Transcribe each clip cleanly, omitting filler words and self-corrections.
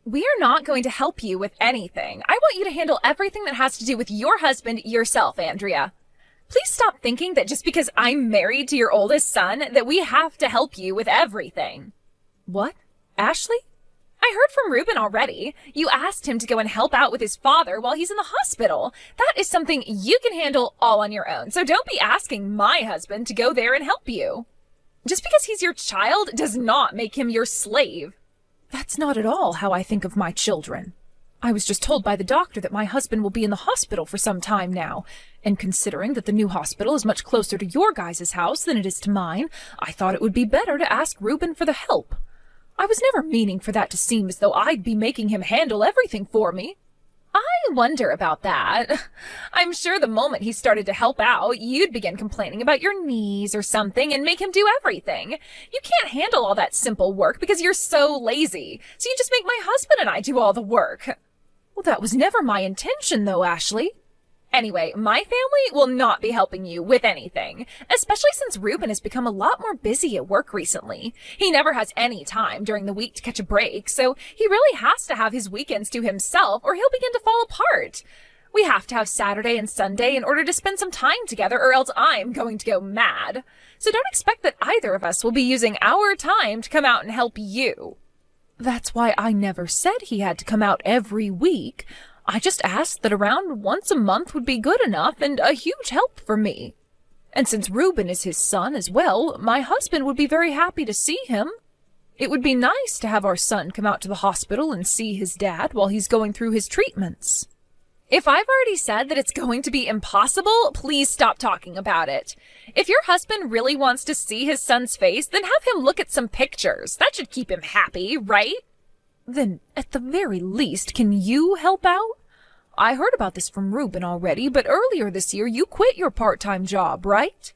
We're not going to help you with anything. I want you to handle everything that has to do with your husband yourself, Andrea. Please stop thinking that just because I'm married to your oldest son, that we have to help you with everything. What? Ashley? I heard from Ruben already. You asked him to go and help out with his father while he's in the hospital. That is something you can handle all on your own, so don't be asking my husband to go there and help you. Just because he's your child does not make him your slave. That's not at all how I think of my children. I was just told by the doctor that my husband will be in the hospital for some time now, and considering that the new hospital is much closer to your guys' house than it is to mine, I thought it would be better to ask Ruben for the help. I was never meaning for that to seem as though I'd be making him handle everything for me. I wonder about that. I'm sure the moment he started to help out, you'd begin complaining about your knees or something and make him do everything. You can't handle all that simple work because you're so lazy, so you just make my husband and I do all the work. Well, that was never my intention, though, Ashley. Anyway, my family will not be helping you with anything, especially since Ruben has become a lot more busy at work recently. He never has any time during the week to catch a break, so he really has to have his weekends to himself or he'll begin to fall apart. We have to have Saturday and Sunday in order to spend some time together or else I'm going to go mad. So don't expect that either of us will be using our time to come out and help you. That's why I never said he had to come out every week. I just asked that around once a month would be good enough and a huge help for me. And since Ruben is his son as well, my husband would be very happy to see him. It would be nice to have our son come out to the hospital and see his dad while he's going through his treatments. If I've already said that it's going to be impossible, please stop talking about it. If your husband really wants to see his son's face, then have him look at some pictures. That should keep him happy, right? Then, at the very least, can you help out? I heard about this from Ruben already, but earlier this year you quit your part-time job, right?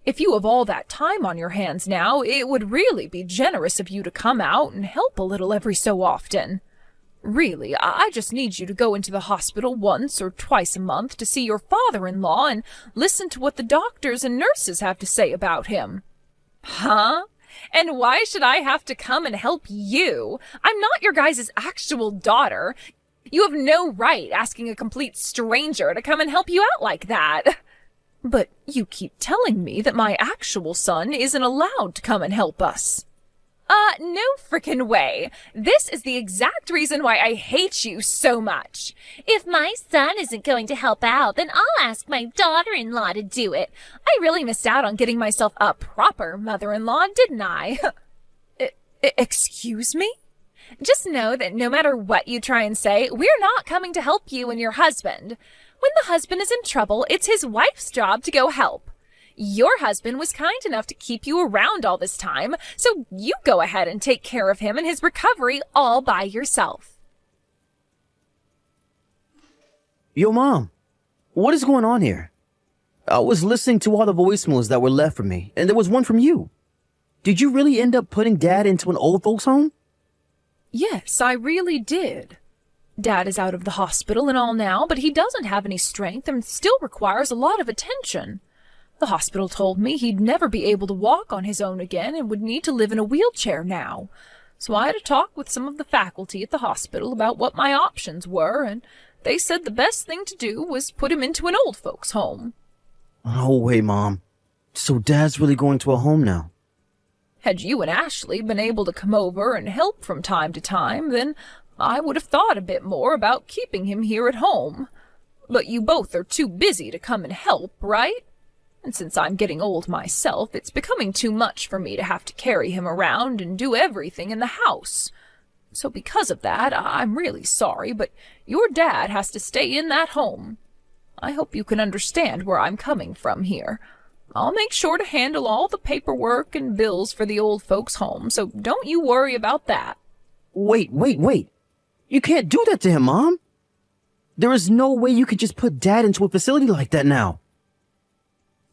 If you have all that time on your hands now, it would really be generous of you to come out and help a little every so often. Really, I just need you to go into the hospital once or twice a month to see your father-in-law and listen to what the doctors and nurses have to say about him. Huh? And why should I have to come and help you? I'm not your guys' actual daughter. You have no right asking a complete stranger to come and help you out like that. But you keep telling me that my actual son isn't allowed to come and help us. No frickin' way. This is the exact reason why I hate you so much. If my son isn't going to help out, then I'll ask my daughter-in-law to do it. I really missed out on getting myself a proper mother-in-law, didn't I? Excuse me? Just know that no matter what you try and say, we're not coming to help you and your husband. When the husband is in trouble, it's his wife's job to go help. Your husband was kind enough to keep you around all this time, so you go ahead and take care of him and his recovery all by yourself. Yo, Mom, what is going on here? I was listening to all the voicemails that were left for me, and there was one from you. Did you really end up putting Dad into an old folks home? Yes, I really did. Dad is out of the hospital and all now, but he doesn't have any strength and still requires a lot of attention. The hospital told me he'd never be able to walk on his own again and would need to live in a wheelchair now. So I had a talk with some of the faculty at the hospital about what my options were, and they said the best thing to do was put him into an old folks' home. No way, Mom. So Dad's really going to a home now? Had you and Ashley been able to come over and help from time to time, then I would have thought a bit more about keeping him here at home. But you both are too busy to come and help, right? And since I'm getting old myself, it's becoming too much for me to have to carry him around and do everything in the house. So because of that, I'm really sorry, but your dad has to stay in that home. I hope you can understand where I'm coming from here. I'll make sure to handle all the paperwork and bills for the old folks' home, so don't you worry about that. Wait. You can't do that to him, Mom. There is no way you could just put Dad into a facility like that now.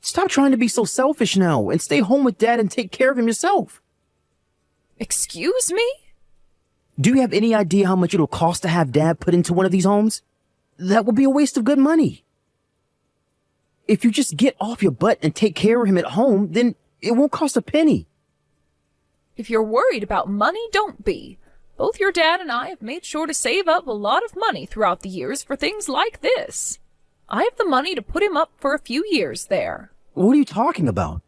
Stop trying to be so selfish now and stay home with Dad and take care of him yourself. Excuse me? Do you have any idea how much it'll cost to have Dad put into one of these homes? That would be a waste of good money. If you just get off your butt and take care of him at home, then it won't cost a penny. If you're worried about money, don't be. Both your dad and I have made sure to save up a lot of money throughout the years for things like this. I have the money to put him up for a few years there. What are you talking about?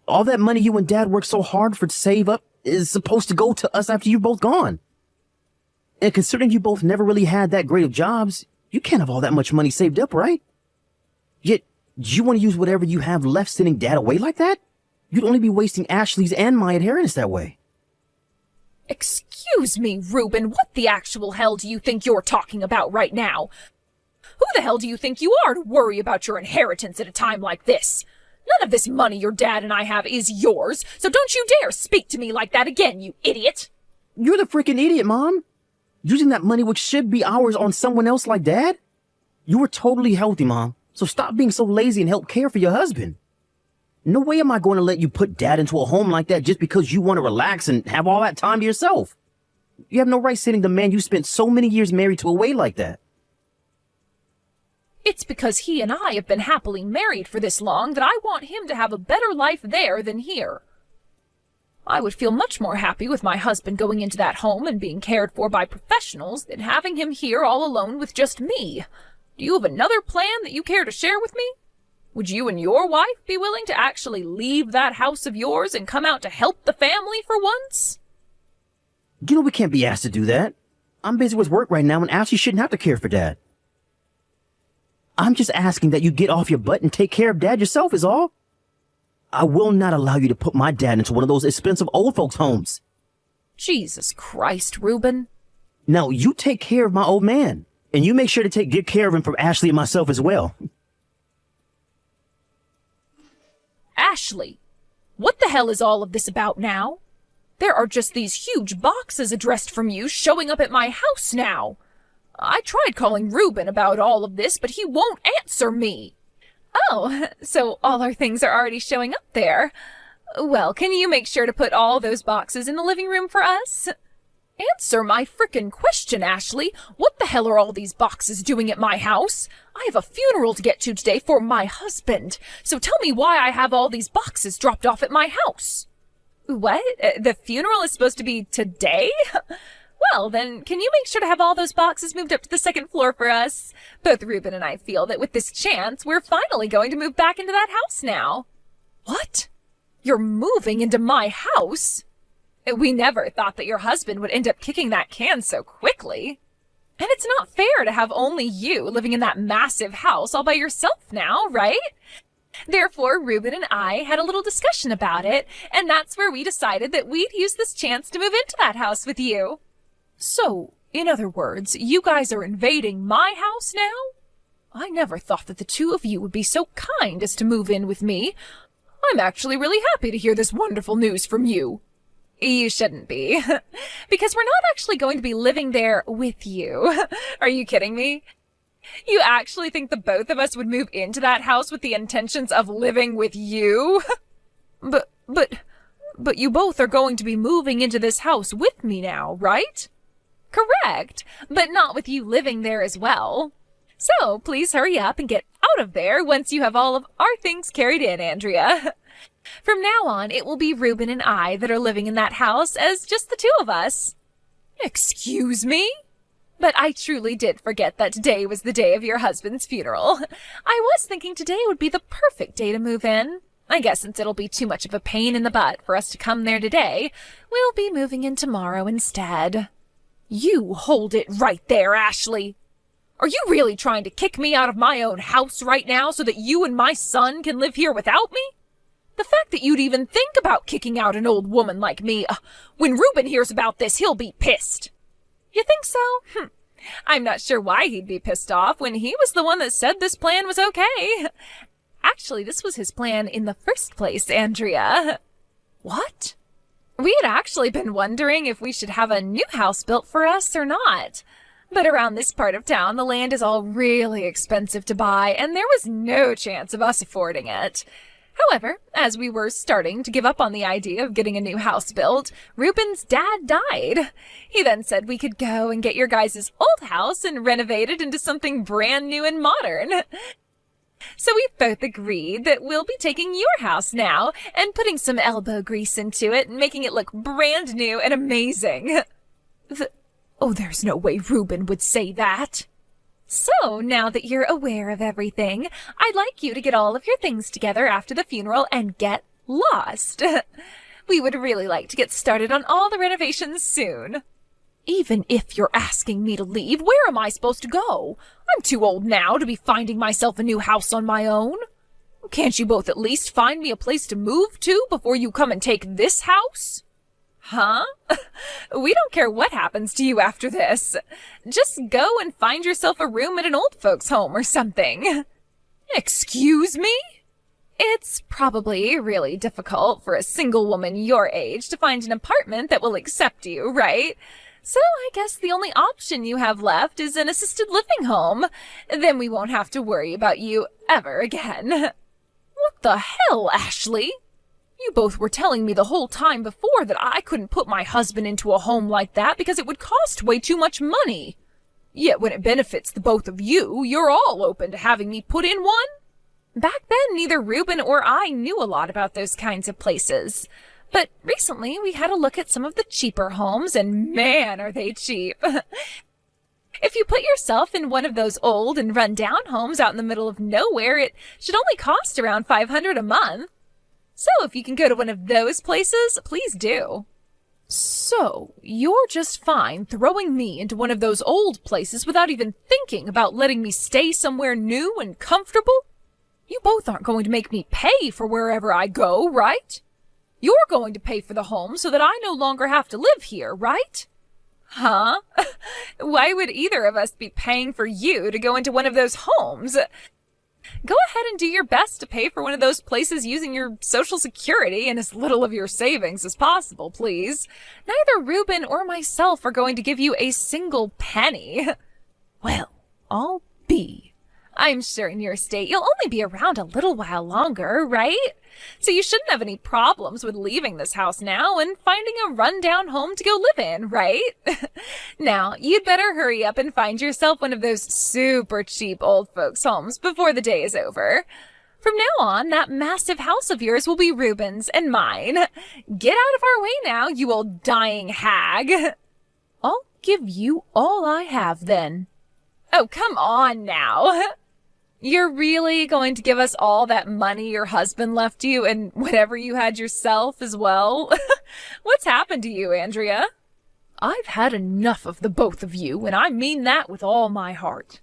All that money you and Dad worked so hard for to save up is supposed to go to us after you're both gone. And considering you both never really had that great of jobs, you can't have all that much money saved up, right? Yet, do you want to use whatever you have left sending Dad away like that? You'd only be wasting Ashley's and my inheritance that way. Excuse me, Reuben, what the actual hell do you think you're talking about right now? Who the hell do you think you are to worry about your inheritance at a time like this? None of this money your dad and I have is yours, so don't you dare speak to me like that again, you idiot! You're the freaking idiot, Mom. Using that money which should be ours on someone else like Dad? You were totally healthy, Mom, so stop being so lazy and help care for your husband. No way am I going to let you put Dad into a home like that just because you want to relax and have all that time to yourself. You have no right sending the man you spent so many years married to away like that. It's because he and I have been happily married for this long that I want him to have a better life there than here. I would feel much more happy with my husband going into that home and being cared for by professionals than having him here all alone with just me. Do you have another plan that you care to share with me? Would you and your wife be willing to actually leave that house of yours and come out to help the family for once? You know we can't be asked to do that. I'm busy with work right now and Ashley shouldn't have to care for Dad. I'm just asking that you get off your butt and take care of Dad yourself is all. I will not allow you to put my dad into one of those expensive old folks' homes. Jesus Christ, Reuben. Now, you take care of my old man, and you make sure to take good care of him from Ashley and myself as well. Ashley, what the hell is all of this about now? There are just these huge boxes addressed from you showing up at my house now. I tried calling Reuben about all of this, but he won't answer me. Oh, so all our things are already showing up there. Well, can you make sure to put all those boxes in the living room for us? Answer my frickin' question, Ashley. What the hell are all these boxes doing at my house? I have a funeral to get to today for my husband, so tell me why I have all these boxes dropped off at my house. What? The funeral is supposed to be today? Well, then, can you make sure to have all those boxes moved up to the second floor for us? Both Reuben and I feel that with this chance, we're finally going to move back into that house now. What? You're moving into my house? We never thought that your husband would end up kicking that can so quickly. And it's not fair to have only you living in that massive house all by yourself now, right? Therefore, Reuben and I had a little discussion about it, and that's where we decided that we'd use this chance to move into that house with you. So, in other words, you guys are invading my house now? I never thought that the two of you would be so kind as to move in with me. I'm actually really happy to hear this wonderful news from you. You shouldn't be, because we're not actually going to be living there with you. Are you kidding me? You actually think the both of us would move into that house with the intentions of living with you? But you both are going to be moving into this house with me now, right? Correct, but not with you living there as well. So please hurry up and get out of there once you have all of our things carried in, Andrea. From now on, it will be Reuben and I that are living in that house as just the two of us. Excuse me? But I truly did forget that today was the day of your husband's funeral. I was thinking today would be the perfect day to move in. I guess since it'll be too much of a pain in the butt for us to come there today, we'll be moving in tomorrow instead. You hold it right there, Ashley. Are you really trying to kick me out of my own house right now so that you and my son can live here without me? The fact that you'd even think about kicking out an old woman like me, when Reuben hears about this, he'll be pissed. You think so? I'm not sure why he'd be pissed off when he was the one that said this plan was okay. Actually, this was his plan in the first place, Andrea. What? We had actually been wondering if we should have a new house built for us or not. But around this part of town, the land is all really expensive to buy, and there was no chance of us affording it. However, as we were starting to give up on the idea of getting a new house built, Reuben's dad died. He then said we could go and get your guys' old house and renovate it into something brand new and modern. So we've both agreed that we'll be taking your house now and putting some elbow grease into it and making it look brand new and amazing. Oh, there's no way Reuben would say that. So, now that you're aware of everything, I'd like you to get all of your things together after the funeral and get lost. We would really like to get started on all the renovations soon. Even if you're asking me to leave, where am I supposed to go? I'm too old now to be finding myself a new house on my own. Can't you both at least find me a place to move to before you come and take this house? Huh? We don't care what happens to you after this. Just go and find yourself a room at an old folks' home or something. Excuse me? It's probably really difficult for a single woman your age to find an apartment that will accept you, right? So I guess the only option you have left is an assisted living home. Then we won't have to worry about you ever again. What the hell, Ashley? You both were telling me the whole time before that I couldn't put my husband into a home like that because it would cost way too much money. Yet when it benefits the both of you, you're all open to having me put in one? Back then, neither Reuben or I knew a lot about those kinds of places. But recently, we had a look at some of the cheaper homes, and man, are they cheap. If you put yourself in one of those old and run-down homes out in the middle of nowhere, it should only cost around $500 a month. So if you can go to one of those places, please do. So, you're just fine throwing me into one of those old places without even thinking about letting me stay somewhere new and comfortable? You both aren't going to make me pay for wherever I go, right? You're going to pay for the home so that I no longer have to live here, right? Huh? Why would either of us be paying for you to go into one of those homes? Go ahead and do your best to pay for one of those places using your Social Security and as little of your savings as possible, please. Neither Reuben or myself are going to give you a single penny. Well, I'll be. I'm sure in your state you'll only be around a little while longer, right? So you shouldn't have any problems with leaving this house now and finding a run-down home to go live in, right? Now, you'd better hurry up and find yourself one of those super cheap old folks' homes before the day is over. From now on, that massive house of yours will be Reuben's and mine. Get out of our way now, you old dying hag. I'll give you all I have, then. Oh, come on now. You're really going to give us all that money your husband left you and whatever you had yourself as well? What's happened to you, Andrea? I've had enough of the both of you, and I mean that with all my heart.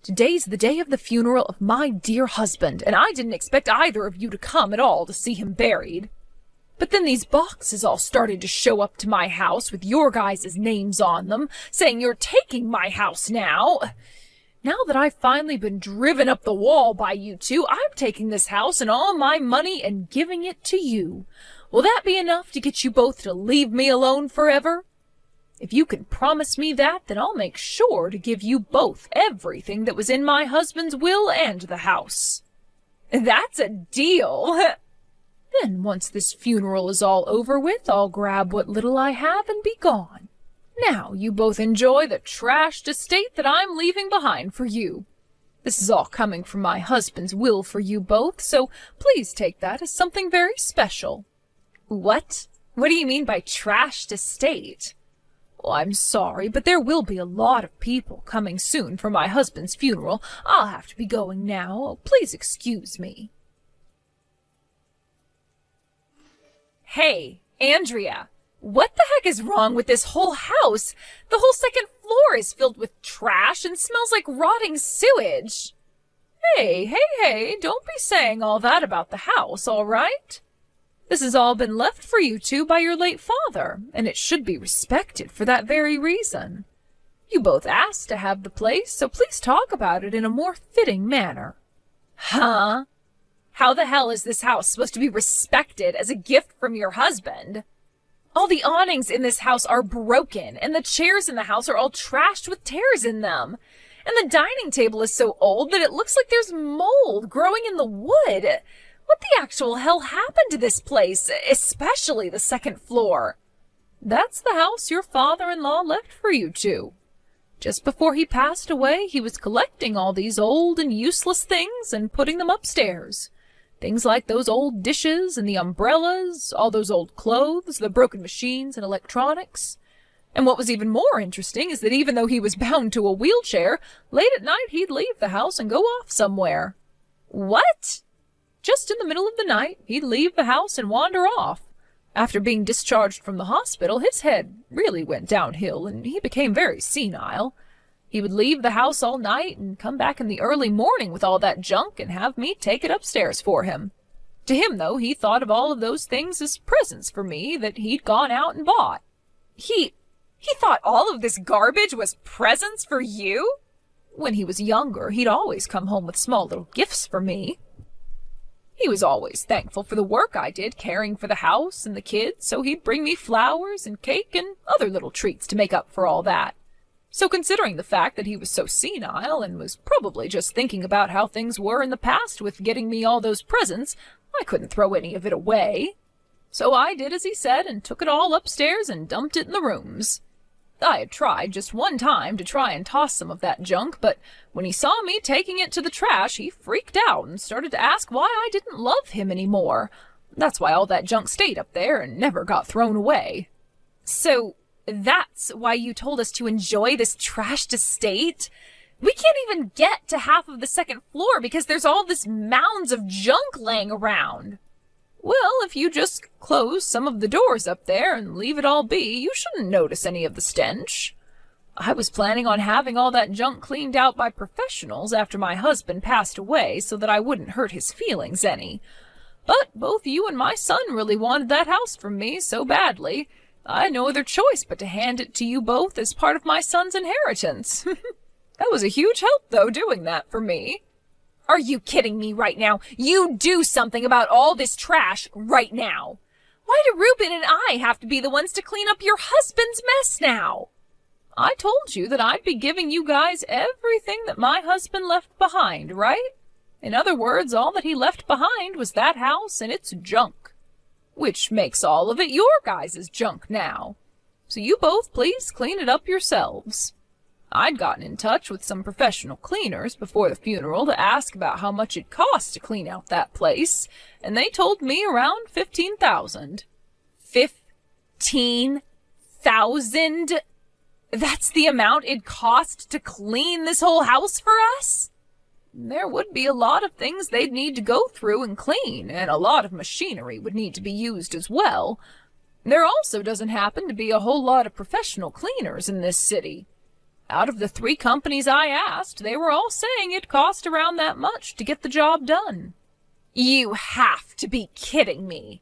Today's the day of the funeral of my dear husband, and I didn't expect either of you to come at all to see him buried. But then these boxes all started to show up to my house with your guys' names on them, saying you're taking my house now. Now that I've finally been driven up the wall by you two, I'm taking this house and all my money and giving it to you. Will that be enough to get you both to leave me alone forever? If you can promise me that, then I'll make sure to give you both everything that was in my husband's will and the house. That's a deal. Then once this funeral is all over with, I'll grab what little I have and be gone. Now you both enjoy the trashed estate that I'm leaving behind for you. This is all coming from my husband's will for you both, so please take that as something very special. What? What do you mean by trashed estate? Well, I'm sorry, but there will be a lot of people coming soon for my husband's funeral. I'll have to be going now. Please excuse me. Hey, Andrea. What the heck is wrong with this whole house? The whole second floor is filled with trash and smells like rotting sewage. Hey, don't be saying all that about the house, all right? This has all been left for you two by your late father, and it should be respected for that very reason. You both asked to have the place, so please talk about it in a more fitting manner. Huh? How the hell is this house supposed to be respected as a gift from your husband? All the awnings in this house are broken, and the chairs in the house are all trashed with tears in them. And the dining table is so old that it looks like there's mold growing in the wood. What the actual hell happened to this place, especially the second floor? That's the house your father-in-law left for you two. Just before he passed away, he was collecting all these old and useless things and putting them upstairs. Things like those old dishes and the umbrellas, all those old clothes, the broken machines and electronics. And what was even more interesting is that even though he was bound to a wheelchair, late at night he'd leave the house and go off somewhere. What? Just in the middle of the night, he'd leave the house and wander off. After being discharged from the hospital, his head really went downhill and he became very senile. He would leave the house all night and come back in the early morning with all that junk and have me take it upstairs for him. To him, though, he thought of all of those things as presents for me that he'd gone out and bought. He thought all of this garbage was presents for you? When he was younger, he'd always come home with small little gifts for me. He was always thankful for the work I did caring for the house and the kids, so he'd bring me flowers and cake and other little treats to make up for all that. So considering the fact that he was so senile and was probably just thinking about how things were in the past with getting me all those presents, I couldn't throw any of it away. So I did as he said and took it all upstairs and dumped it in the rooms. I had tried just one time to try and toss some of that junk, but when he saw me taking it to the trash, he freaked out and started to ask why I didn't love him anymore. That's why all that junk stayed up there and never got thrown away. So that's why you told us to enjoy this trashed estate? We can't even get to half of the second floor because there's all this mounds of junk laying around. Well, if you just close some of the doors up there and leave it all be, you shouldn't notice any of the stench. I was planning on having all that junk cleaned out by professionals after my husband passed away so that I wouldn't hurt his feelings any. But both you and my son really wanted that house from me so badly, I had no other choice but to hand it to you both as part of my son's inheritance. That was a huge help, though, doing that for me. Are you kidding me right now? You do something about all this trash right now. Why do Reuben and I have to be the ones to clean up your husband's mess now? I told you that I'd be giving you guys everything that my husband left behind, right? In other words, all that he left behind was that house and its junk, which makes all of it your guys' junk now. So you both please clean it up yourselves. I'd gotten in touch with some professional cleaners before the funeral to ask about how much it cost to clean out that place, and they told me around $15,000. 15,000? That's the amount it cost to clean this whole house for us? There would be a lot of things they'd need to go through and clean, and a lot of machinery would need to be used as well. There also doesn't happen to be a whole lot of professional cleaners in this city. Out of the 3 companies I asked, they were all saying it cost around that much to get the job done. You have to be kidding me.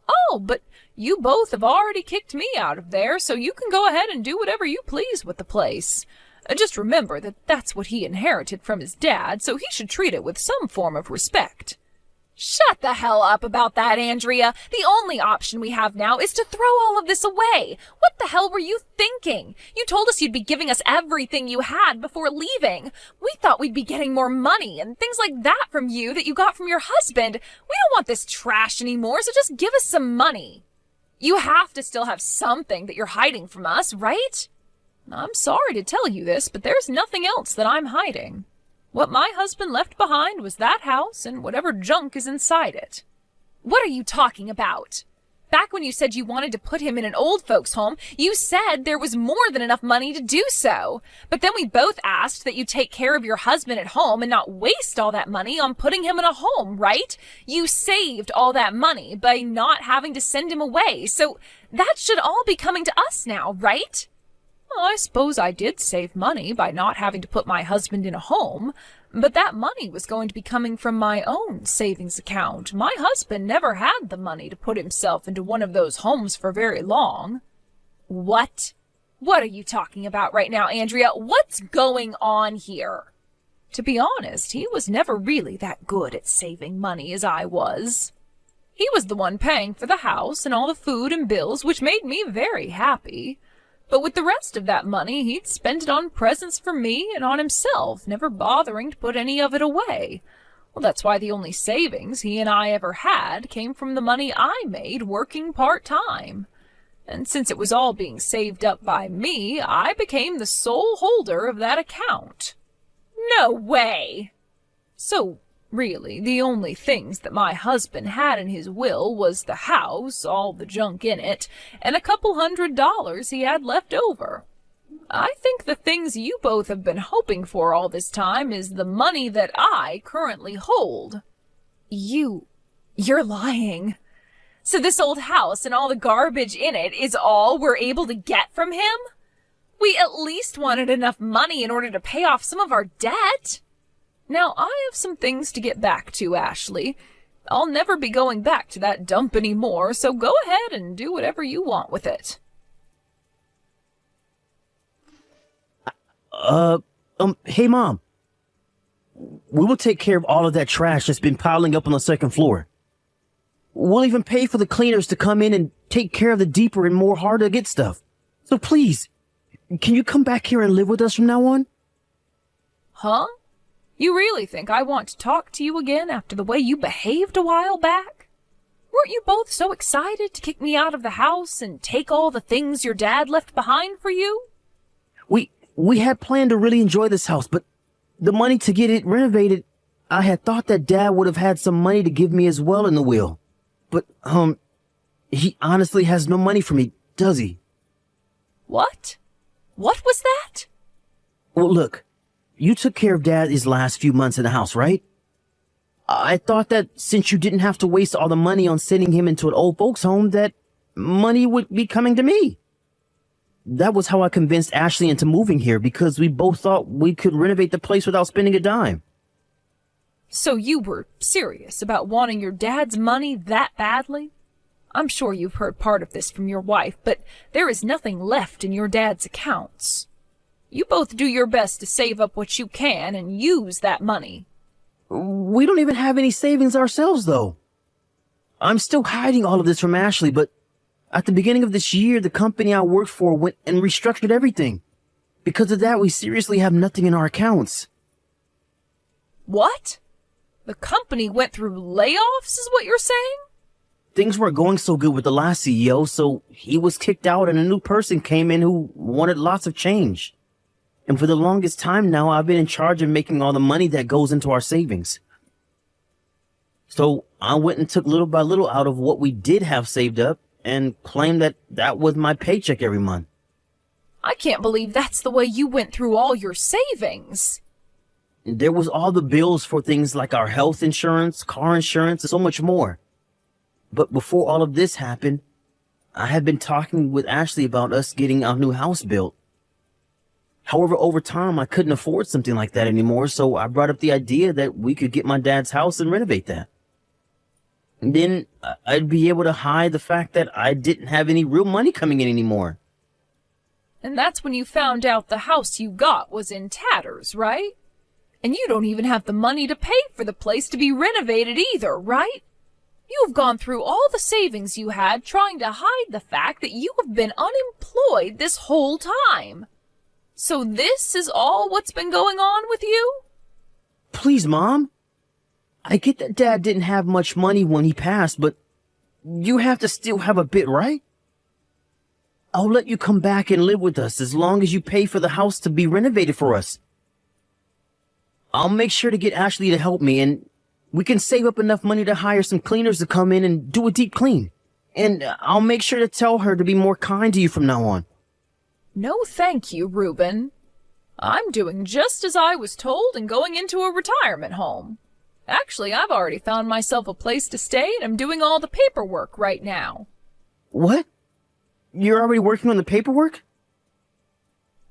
Oh, but you both have already kicked me out of there, so you can go ahead and do whatever you please with the place. Just remember that that's what he inherited from his dad, so he should treat it with some form of respect. Shut the hell up about that, Andrea. The only option we have now is to throw all of this away. What the hell were you thinking? You told us you'd be giving us everything you had before leaving. We thought we'd be getting more money and things like that from you that you got from your husband. We don't want this trash anymore, so just give us some money. You have to still have something that you're hiding from us, right? I'm sorry to tell you this, but there's nothing else that I'm hiding. What my husband left behind was that house and whatever junk is inside it. What are you talking about? Back when you said you wanted to put him in an old folks' home, you said there was more than enough money to do so. But then we both asked that you take care of your husband at home and not waste all that money on putting him in a home, right? You saved all that money by not having to send him away, so that should all be coming to us now, right? Well, I suppose I did save money by not having to put my husband in a home, but that money was going to be coming from my own savings account. My husband never had the money to put himself into one of those homes for very long. What? What are you talking about right now, Andrea? What's going on here? To be honest, he was never really that good at saving money as I was. He was the one paying for the house and all the food and bills, which made me very happy. But with the rest of that money, he'd spend it on presents for me and on himself, never bothering to put any of it away. Well, that's why the only savings he and I ever had came from the money I made working part-time. And since it was all being saved up by me, I became the sole holder of that account. No way! So, Really, the only things that my husband had in his will was the house, all the junk in it, and a couple $100 he had left over. I think the things you both have been hoping for all this time is the money that I currently hold. You're lying. So this old house and all the garbage in it is all we're able to get from him? We at least wanted enough money in order to pay off some of our debt. Now, I have some things to get back to, Ashley. I'll never be going back to that dump anymore, so go ahead and do whatever you want with it. Hey, Mom. We will take care of all of that trash that's been piling up on the second floor. We'll even pay for the cleaners to come in and take care of the deeper and more hard to get stuff. So please, can you come back here and live with us from now on? Huh? You really think I want to talk to you again after the way you behaved a while back? Weren't you both so excited to kick me out of the house and take all the things your dad left behind for you? We had planned to really enjoy this house, but the money to get it renovated, I had thought that Dad would have had some money to give me as well in the will. But, he honestly has no money for me, does he? What? What was that? Well, look, you took care of Dad these last few months in the house, right? I thought that since you didn't have to waste all the money on sending him into an old folks home, that money would be coming to me. That was how I convinced Ashley into moving here, because we both thought we could renovate the place without spending a dime. So you were serious about wanting your dad's money that badly? I'm sure you've heard part of this from your wife, but there is nothing left in your dad's accounts. You both do your best to save up what you can and use that money. We don't even have any savings ourselves, though. I'm still hiding all of this from Ashley, but at the beginning of this year, the company I worked for went and restructured everything. Because of that, we seriously have nothing in our accounts. What? The company went through layoffs, is what you're saying? Things weren't going so good with the last CEO, so he was kicked out and a new person came in who wanted lots of change. And for the longest time now, I've been in charge of making all the money that goes into our savings. So I went and took little by little out of what we did have saved up and claimed that that was my paycheck every month. I can't believe that's the way you went through all your savings. There was all the bills for things like our health insurance, car insurance, and so much more. But before all of this happened, I had been talking with Ashley about us getting our new house built. However, over time, I couldn't afford something like that anymore, so I brought up the idea that we could get my dad's house and renovate that. And then I'd be able to hide the fact that I didn't have any real money coming in anymore. And that's when you found out the house you got was in tatters, right? And you don't even have the money to pay for the place to be renovated either, right? You've gone through all the savings you had trying to hide the fact that you have been unemployed this whole time. So this is all what's been going on with you? Please, Mom. I get that Dad didn't have much money when he passed, but you have to still have a bit, right? I'll let you come back and live with us as long as you pay for the house to be renovated for us. I'll make sure to get Ashley to help me, and we can save up enough money to hire some cleaners to come in and do a deep clean. And I'll make sure to tell her to be more kind to you from now on. No, thank you, Reuben. I'm doing just as I was told and going into a retirement home. Actually, I've already found myself a place to stay, and I'm doing all the paperwork right now. What? You're already working on the paperwork?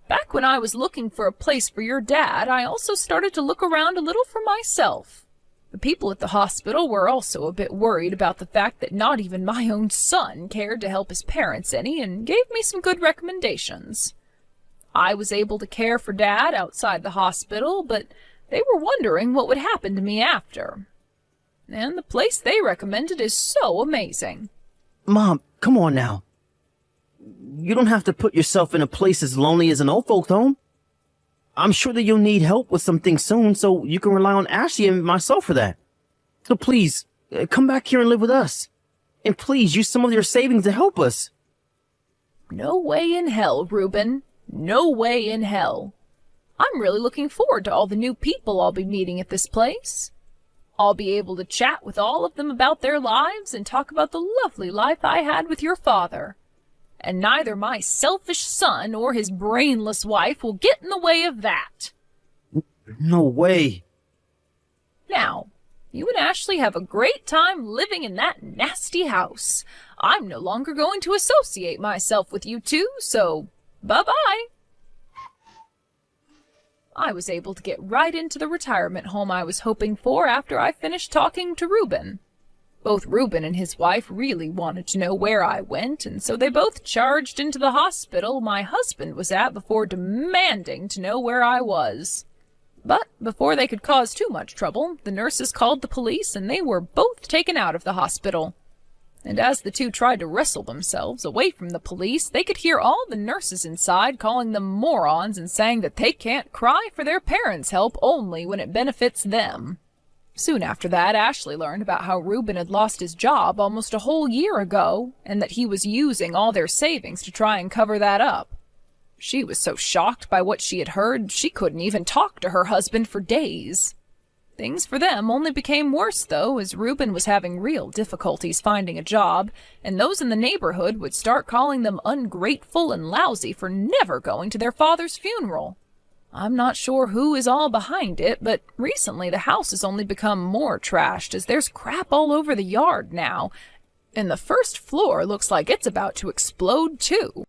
Back when I was looking for a place for your dad, I also started to look around a little for myself. The people at the hospital were also a bit worried about the fact that not even my own son cared to help his parents any, and gave me some good recommendations. I was able to care for Dad outside the hospital, but they were wondering what would happen to me after. And the place they recommended is so amazing. Mom, come on now. You don't have to put yourself in a place as lonely as an old folks' home. I'm sure that you'll need help with some things soon, so you can rely on Ashley and myself for that. So please, come back here and live with us. And please, use some of your savings to help us. No way in hell, Reuben. No way in hell. I'm really looking forward to all the new people I'll be meeting at this place. I'll be able to chat with all of them about their lives and talk about the lovely life I had with your father. And neither my selfish son or his brainless wife will get in the way of that. No way. Now, you and Ashley have a great time living in that nasty house. I'm no longer going to associate myself with you two, so bye-bye. I was able to get right into the retirement home I was hoping for after I finished talking to Reuben. Both Reuben and his wife really wanted to know where I went, and so they both charged into the hospital my husband was at before demanding to know where I was. But before they could cause too much trouble, the nurses called the police and they were both taken out of the hospital. And as the two tried to wrestle themselves away from the police, they could hear all the nurses inside calling them morons and saying that they can't cry for their parents' help only when it benefits them. Soon after that, Ashley learned about how Reuben had lost his job almost a whole year ago, and that he was using all their savings to try and cover that up. She was so shocked by what she had heard, she couldn't even talk to her husband for days. Things for them only became worse, though, as Reuben was having real difficulties finding a job, and those in the neighborhood would start calling them ungrateful and lousy for never going to their father's funeral. I'm not sure who is all behind it, but recently the house has only become more trashed as there's crap all over the yard now, and the first floor looks like it's about to explode too.